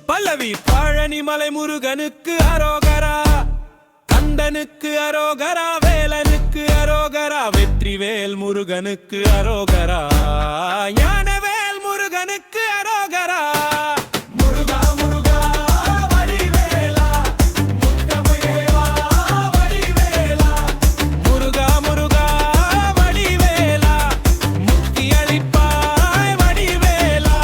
பல்லவி பழனிமலை முருகனுக்கு அரோகரா, கந்தனுக்கு அரோகரா, வேலனுக்கு அரோகரா, வெற்றிவேல் முருகனுக்கு அரோகரா, ஞானவேல் முருகனுக்கு அரோகரா. முருகா முருகா வடிவேலா, முத்தமுயேவா வடிவேலா, முருகா முருகா வடிவேலா, முக்தி அளிப்பாய் வடிவேலா.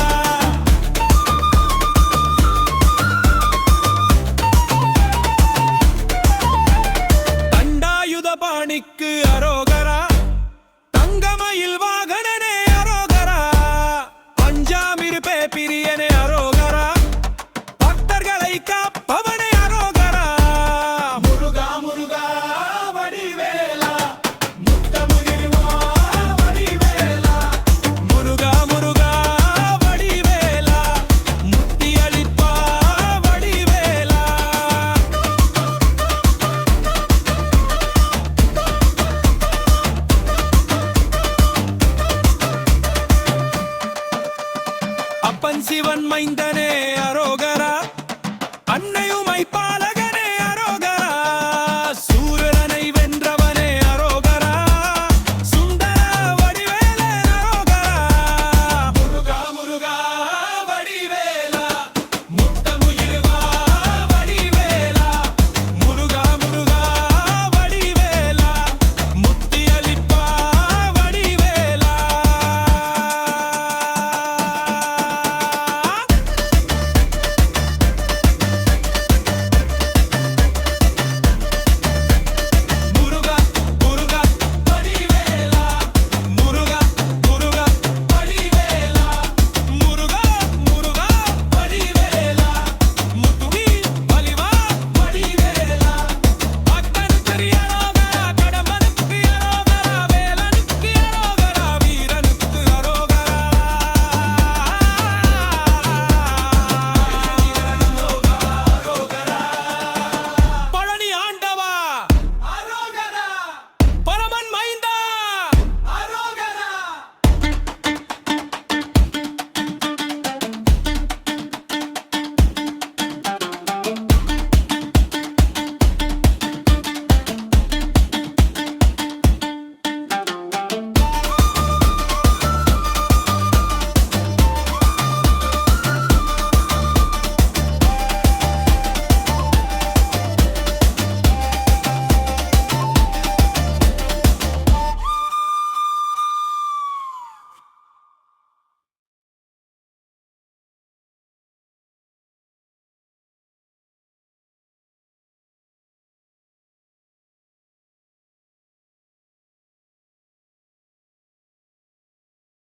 தண்டாயுதபாணிக்கு அரோகரா, தங்கமயில் வாகனனே அரோகரா, பஞ்சாமிருபே பிரியனே அரோகரா, பக்தர்களை காப்பவனே அரோகரா. முருகா முருகா வடிவேலா, முத்தமுகிவா வடிவேலா, முருகா முருகா வடிவேலா, முக்தி அளிப்பா வடிவேலா. அப்பன் சிவன் மைந்தனே அரோகரா,